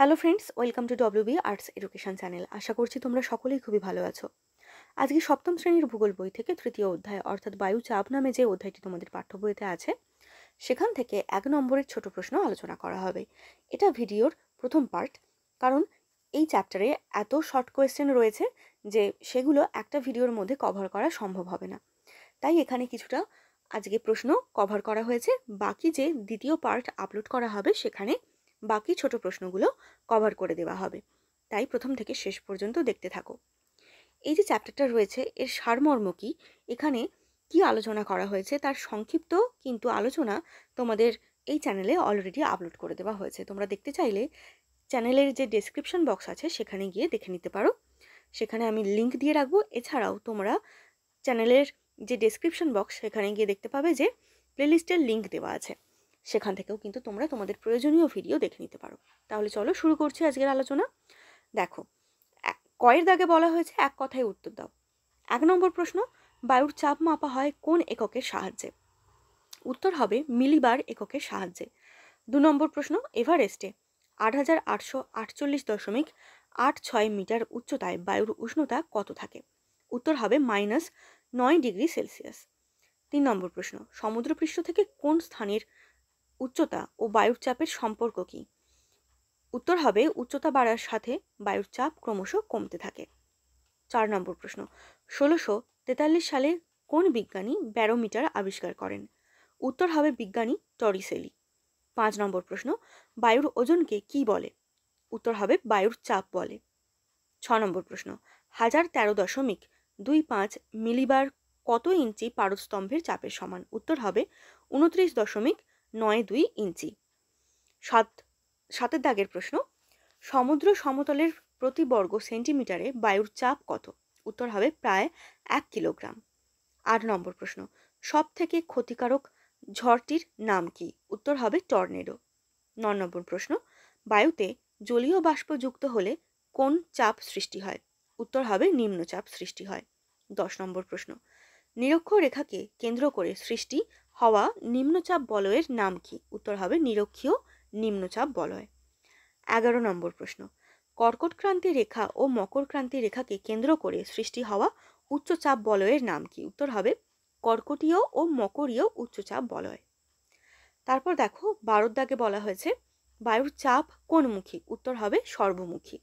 Hello friends, welcome to W B arts education channel. আশা করছি তোমরা সকলেই খুবই ভালো আছো। আজকে সপ্তম শ্রেণীর ভূগোল বই থেকে তৃতীয় অধ্যায় অর্থাৎ বায়ু চাপ নামে যে অধ্যায়টি তোমাদের পাঠ্য বইতে আছে, সেখান থেকে 1 নম্বরের ছোট প্রশ্ন আলোচনা করা হবে। এটা ভিডিওর প্রথম পার্ট, কারণ এই চ্যাপ্টারে এত শর্ট কোয়েশ্চেন রয়েছে যে সেগুলো একটা ভিডিওর মধ্যে কভার করা সম্ভব হবে না। তাই এখানে কিছুটা আজকে প্রশ্ন কভার করা হয়েছে। বাকি যে দ্বিতীয় পার্ট আপলোড করা হবে সেখানে বাকি ছোট প্রশ্নগুলো কভার করে দেওয়া হবে। তাই প্রথম থেকে শেষ পর্যন্ত দেখতে থাকো। এই যে চ্যাপ্টারটা রয়েছে এর সারমর্ম কি, এখানে কি আলোচনা করা হয়েছে তার সংক্ষিপ্ত কিন্তু আলোচনা তোমাদের এই চ্যানেলে অলরেডি আপলোড করে দেওয়া হয়েছে। তোমরা দেখতে চাইলে চ্যানেলের যে ডেসক্রিপশন বক্স আছে সেখানে গিয়ে দেখে নিতে পারো। সেখানে আমি লিঙ্ক দিয়ে রাখবো। এছাড়াও তোমরা চ্যানেলের যে ডেসক্রিপশন বক্স সেখানে গিয়ে দেখতে পাবে যে প্লেলিস্টের লিঙ্ক দেওয়া আছে, সেখান থেকেও কিন্তু তোমরা তোমাদের প্রয়োজনীয় ভিডিও দেখে নিতে পারো। তাহলে চলো শুরু করছি আজকের আলোচনা। দেখো, কয়ের দাগে বলা হয়েছে এক কথায় উত্তর দাও। 1 নম্বর প্রশ্ন, বায়ুর চাপ মাপা হয় কোন এককের সাহায্যে? উত্তর হবে মিলিবার এককের সাহায্যে। 2 নম্বর প্রশ্ন, এভারেস্টে 8848.86 মিটার উচ্চতায় বায়ুর উষ্ণতা কত থাকে? উত্তর হবে -9 ডিগ্রি সেলসিয়াস। 3 নম্বর প্রশ্ন, সমুদ্রপৃষ্ঠ থেকে কোন স্থানের উচ্চতা ও বায়ুর চাপের সম্পর্ক কি? উত্তর হবে উচ্চতা বাড়ার সাথে বায়ুর চাপ ক্রমশ কমতে থাকে। 4 নম্বর প্রশ্ন, 1643 সালে কোন বিজ্ঞানী ব্যারোমিটার আবিষ্কার করেন? উত্তর হবে বিজ্ঞানী টরিসেলি। 5 নম্বর প্রশ্ন, বায়ুর ওজনকে কি বলে? উত্তর হবে বায়ুর চাপ বলে। 6 নম্বর প্রশ্ন, 1013.25 মিলিবার কত ইঞ্চি পারস্তম্ভের চাপের সমান? উত্তর হবে 29.92 ইঞ্চি। 7 দাগের প্রশ্ন, সমুদ্র সমতলের প্রতি বর্গ সেন্টিমিটারে বায়ুর চাপ কত? উত্তর হবে প্রায় 1 কিলোগ্রাম। 8 নম্বর প্রশ্ন, সব থেকে ক্ষতিকারক ঝড়টির নাম কি? উত্তর হবে টর্নেডো। 9 নম্বর প্রশ্ন, বায়ুতে জলীয় বাষ্প যুক্ত হলে কোন চাপ সৃষ্টি হয়? উত্তর হবে নিম্নচাপ সৃষ্টি হয়। 10 নম্বর প্রশ্ন, নিরক্ষরেখাকে কেন্দ্র করে সৃষ্টি হওয়া নিম্নচাপ বলয়ের নাম কি? উত্তর হবে নিরক্ষীয় নিম্নচাপ বলয়। 11 নম্বর প্রশ্ন, কর্কটক্রান্তি রেখা ও মকরক্রান্তি রেখাকে কেন্দ্র করে সৃষ্টি হওয়া উচ্চচাপ বলয়ের নাম কি? উত্তর হবে কর্কটীয় ও মকরীয় উচ্চচাপ বলয়। তারপর দেখো 12 দাগে বলা হয়েছে বায়ুর চাপ কোনমুখী? উত্তর হবে সর্বমুখী।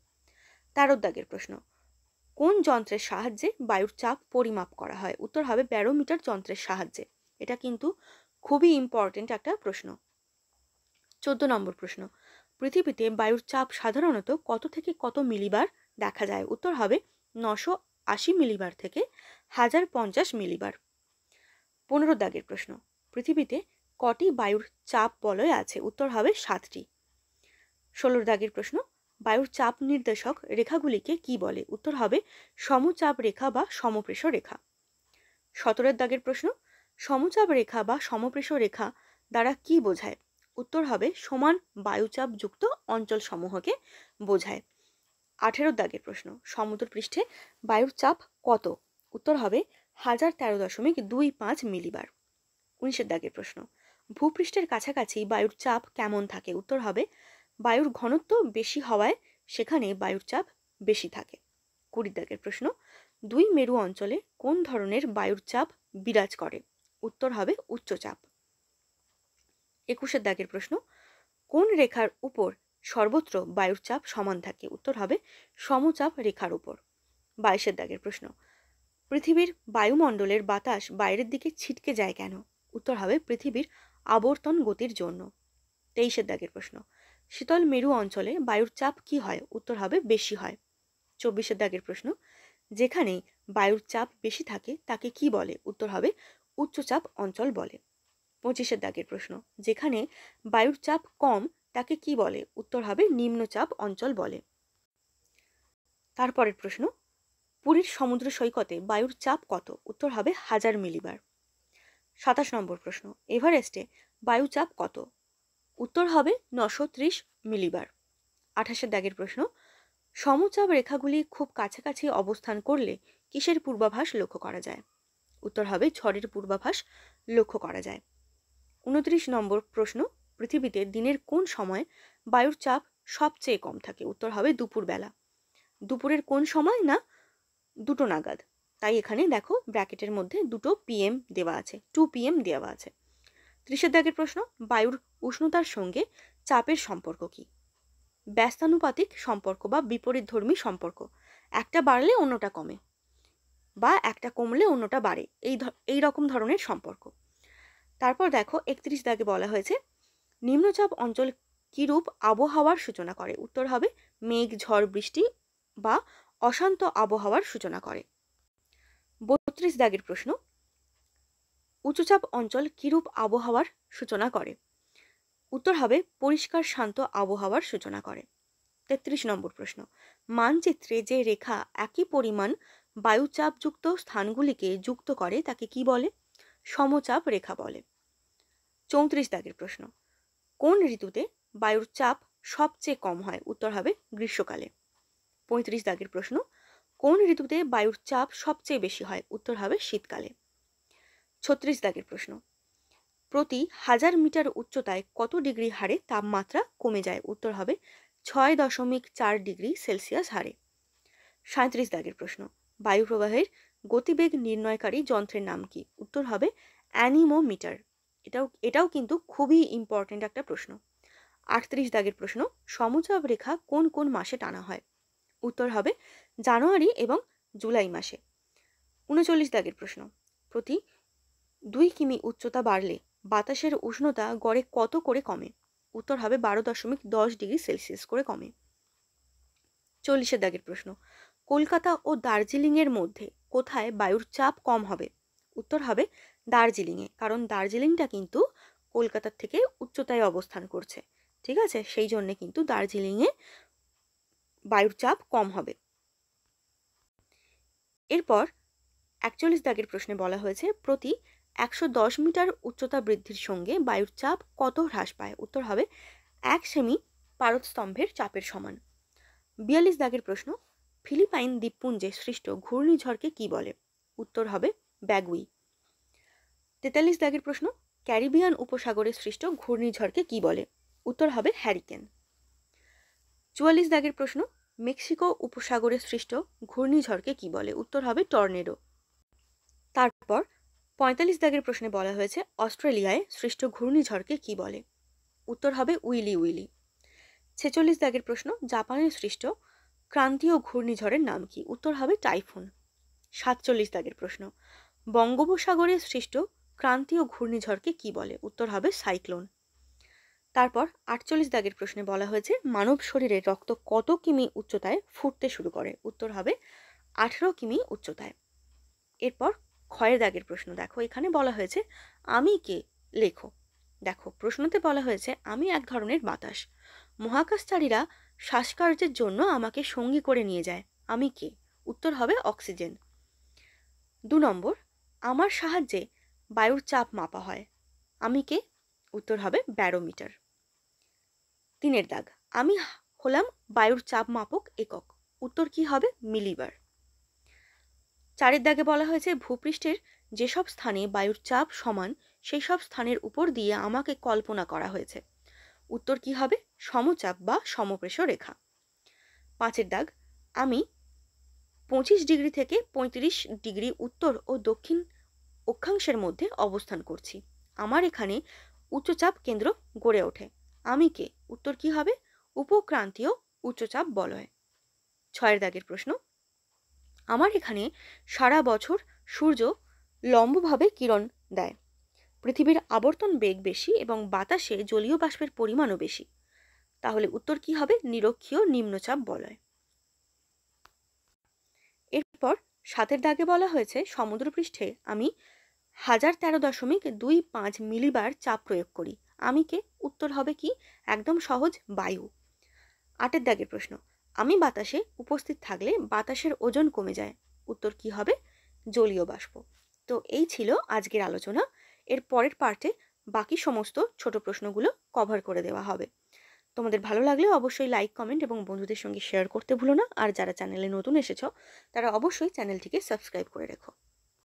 13 দাগের প্রশ্ন, কোন যন্ত্রের সাহায্যে বায়ুর চাপ পরিমাপ করা হয়? উত্তর হবে ব্যারোমিটার যন্ত্রের সাহায্যে। এটা কিন্তু খুবই ইম্পর্টেন্ট একটা প্রশ্ন। 14 নম্বর প্রশ্ন, পৃথিবীতে বায়ুর চাপ সাধারণত কত থেকে কত মিলিবার দেখা যায়? উত্তর হবে 980 মিলিবার থেকে 1050 মিলিবার। 15 দাগের প্রশ্ন, পৃথিবীতে কটি বায়ুর চাপ বলয় আছে? উত্তর হবে 7টি। 16 দাগের প্রশ্ন, বায়ুর চাপ নির্দেশক রেখাগুলিকে কি বলে? উত্তর হবে সমচাপ রেখা বা সমপ্রেষ রেখা। 17 দাগের প্রশ্ন, সমচাপ রেখা বা সমপ্রেষ রেখা দ্বারা কি বোঝায়? উত্তর হবে সমান বায়ুচাপ যুক্ত অঞ্চল সমূহকে বোঝায়। 18 দাগের প্রশ্ন, সমুদ্রপৃষ্ঠে বায়ুর চাপ কত? উত্তর হবে 1013.25 মিলিবার। 19 দাগের প্রশ্ন, ভূপৃষ্ঠের কাছাকাছি বায়ুর চাপ কেমন থাকে? উত্তর হবে বায়ুর ঘনত্ব বেশি হওয়ায় সেখানে বায়ুর চাপ বেশি থাকে। 20 দাগের প্রশ্ন, 2 মেরু অঞ্চলে কোন ধরনের বায়ুর চাপ বিরাজ করে? উত্তর হবে উচ্চচাপ। 21 দাগের প্রশ্ন, কোন রেখার উপর সর্বত্র বায়ুর চাপ সমান থাকে? উত্তর হবে সমচাপ রেখার উপর। 22 দাগের প্রশ্ন, পৃথিবীর বায়ুমণ্ডলের বাতাস বাইরের দিকে ছিটকে যায় কেন? উত্তর হবে পৃথিবীর আবর্তন গতির জন্য। 23 দাগের প্রশ্ন, শীতল মেরু অঞ্চলে বায়ুর চাপ কি হয়? উত্তর হবে বেশি হয়। 24 দাগের প্রশ্ন, যেখানে বায়ুর চাপ বেশি থাকে তাকে কি বলে? উত্তর হবে উচ্চচাপ অঞ্চল বলে। 25 দাগের প্রশ্ন, যেখানে বায়ুর চাপ কম তাকে কি বলে? উত্তর হবে নিম্নচাপ অঞ্চল বলে। তারপরের প্রশ্ন, পুরীর সমুদ্র সৈকতে বায়ুর চাপ কত? উত্তর হবে 1000 মিলিবার। 27 নম্বর প্রশ্ন, এভারেস্টে বায়ু চাপ কত? উত্তর হবে 930 মিলিবার। 28 দাগের প্রশ্ন, সমচাপ রেখাগুলি খুব কাছাকাছি অবস্থান করলে কিসের পূর্বাভাস লক্ষ্য করা যায়? উত্তর হবে ঝড়ের পূর্বাভাস লক্ষ্য করা যায়। 29 নম্বর প্রশ্ন, পৃথিবীতে দিনের কোন সময় বায়ুর চাপ সবচেয়ে কম থাকে? উত্তর হবে দুপুরবেলা। দুপুরের কোন সময়? না 2টো নাগাদ। তাই এখানে দেখো ব্র্যাকেটের মধ্যে 2টো PM দেওয়া আছে, 2 PM দেওয়া আছে। 30 দাগের প্রশ্ন, বায়ুর উষ্ণতার সঙ্গে চাপের সম্পর্ক কি? ব্যস্তানুপাতিক সম্পর্ক বা বিপরীতধর্মী সম্পর্ক। একটা বাড়লে অন্যটা কমে বা একটা কমলে অন্যটা বাড়ে, এই রকম ধরনের সম্পর্ক। তারপর দেখো 31 দাগে বলা হয়েছে নিম্নচাপ অঞ্চল কিরূপ আবহাওয়ার সূচনা করে? উত্তর হবে মেঘ, ঝড়, বৃষ্টি বা অশান্ত আবহাওয়ার সূচনা করে। 32 দাগের প্রশ্ন, উচ্চচাপ অঞ্চল কিরূপ আবহাওয়ার সূচনা করে? উত্তর হবে পরিষ্কার শান্ত আবহাওয়ার সূচনা করে। 33 নম্বর প্রশ্ন, মানচিত্রে যে রেখা একই পরিমাণ বায়ুচাপযুক্ত স্থানগুলিকে যুক্ত করে তাকে কি বলে? সমচাপ রেখা বলে। 34 দাগের প্রশ্ন, কোন ঋতুতে বায়ুর চাপ সবচেয়ে কম হয়? উত্তর হবে গ্রীষ্মকালে। 35 দাগের প্রশ্ন, কোন ঋতুতে বায়ুর চাপ সবচেয়ে বেশি হয়? উত্তর হবে শীতকালে। 36 দাগের প্রশ্ন, প্রতি 1000 মিটার উচ্চতায় কত ডিগ্রি হারে তাপমাত্রা কমে যায়? উত্তর হবে 6.4 ডিগ্রি সেলসিয়াস হারে। 37 দাগের প্রশ্ন, বায়ু প্রবাহের গতিবেগ নির্ণয়কারী যন্ত্রের নাম কি? উত্তর হবে অ্যানিমোমিটার। এটাও কিন্তু খুবই ইম্পর্টেন্ট একটা প্রশ্ন। 38 দাগের প্রশ্ন, সমচাপ রেখা কোন কোন মাসে টানা হয়? উত্তর হবে জানুয়ারি এবং জুলাই মাসে। 39 দাগের প্রশ্ন, প্রতি 2 কিমি উচ্চতা বাড়লে বাতাসের উষ্ণতা গড়ে কত করে কমে? উত্তর হবে 12.10 ডিগ্রি সেলসিয়াস করে কমে। 40 দাগের প্রশ্ন, কলকাতা ও দার্জিলিংয়ের মধ্যে কোথায় বায়ুর চাপ কম হবে? উত্তর হবে দার্জিলিংয়ে, কারণ দার্জিলিংটা কিন্তু কলকাতার থেকে উচ্চতায় অবস্থান করছে, ঠিক আছে? সেই জন্য কিন্তু দার্জিলিংয়ে বায়ুর চাপ কম হবে। এরপর 41 দাগের প্রশ্নে বলা হয়েছে প্রতি 110 মিটার উচ্চতা বৃদ্ধির সঙ্গে বায়ুর চাপ কত হ্রাস পায়? উত্তর হবে 1 সেমি পারদস্তম্ভের চাপের সমান। 42 দাগের প্রশ্ন, ফিলিপাইন দ্বীপপুঞ্জে সৃষ্ট ঘূর্ণিঝড়কে কি বলে? উত্তর হবে ব্যাগুই। 43 দাগের প্রশ্ন, ক্যারিবিয়ান উপসাগরে সৃষ্ট ঘূর্ণিঝড়কে কি বলে? উত্তর হবে হ্যারিকেন। 44 দাগের প্রশ্ন, মেক্সিকো উপসাগরে সৃষ্ট ঘূর্ণিঝড়কে কি বলে? উত্তর হবে টর্নেডো। তারপর 45 দাগের প্রশ্নে বলা হয়েছে অস্ট্রেলিয়ায় সৃষ্ট ঘূর্ণিঝড়কে কি বলে? উত্তর হবে উইলি উইলি। 46 দাগের প্রশ্ন, জাপানে সৃষ্ট ক্রান্তীয় ঘূর্ণিঝড়ের নাম কি? উত্তর হবে টাইফুন। 47 দাগের প্রশ্ন, বঙ্গোপসাগরে সৃষ্ট ক্রান্তীয় ঘূর্ণিঝড়কে কি বলে? উত্তর হবে সাইক্লোন। তারপর 48 দাগের প্রশ্নে বলা হয়েছে মানব শরীরে রক্ত কত কিমি উচ্চতায় ফুটতে শুরু করে? উত্তর হবে 18 কিমি উচ্চতায়। এরপর ক্ষয়ের দাগের প্রশ্ন দেখো, এখানে বলা হয়েছে আমি কে? লেখো। দেখো প্রশ্নতে বলা হয়েছে আমি এক ধরনের বাতাস, মহাকাশচারীরা শ্বাসকার্যের জন্য আমাকে সঙ্গী করে নিয়ে যায়, আমি কে? উত্তর হবে অক্সিজেন। 2 নম্বর, আমার সাহায্যে বায়ুর চাপ মাপা হয়, আমি কে? উত্তর হবে ব্যারোমিটার। 3 দাগ, আমি হলাম বায়ুর চাপ মাপক একক, উত্তর কি হবে? মিলিবার। 4 দাগে বলা হয়েছে ভূপৃষ্ঠের যেসব স্থানে বায়ুর চাপ সমান সেই সব স্থানের উপর দিয়ে আমাকে কল্পনা করা হয়েছে, উত্তর কি হবে? সমচাপ বা সমপ্রেষ রেখা। 5 দাগ, আমি 25 ডিগ্রি থেকে 35 ডিগ্রি উত্তর ও দক্ষিণ অক্ষাংশের মধ্যে অবস্থান করছি, আমার এখানে উচ্চচাপ কেন্দ্র গড়ে ওঠে, আমি কে? উত্তর কি হবে? উপক্রান্তীয় উচ্চচাপ বলয়। 6 দাগের প্রশ্ন, আমার এখানে সারা বছর সূর্য লম্বভাবে কিরণ দেয়, পৃথিবীর আবর্তন বেগ বেশি এবং বাতাসে জলীয় বাষ্পের পরিমাণও বেশি, তাহলে উত্তর কি হবে? নিরক্ষীয় নিম্নচাপ বলয়। এরপর 7 দাগে বলা হয়েছে সমুদ্রপৃষ্ঠে আমি 1013.25 মিলিবার চাপ প্রয়োগ করি, আমি কে? উত্তর হবে কি? একদম সহজ, বায়ু। 8 দাগের প্রশ্ন, আমি বাতাসে উপস্থিত থাকলে বাতাসের ওজন কমে যায়, উত্তর কি হবে? জলীয় বাষ্প। তো এই ছিল আজকের আলোচনা। এর পরের পার্টে বাকি সমস্ত ছোট প্রশ্নগুলো কভার করে দেওয়া হবে। তোমাদের ভালো লাগলে অবশ্যই লাইক, কমেন্ট এবং বন্ধুদের সঙ্গে শেয়ার করতে ভুলো না। আর যারা চ্যানেলে নতুন এসেছো তারা অবশ্যই চ্যানেলটিকে সাবস্ক্রাইব করে রেখো।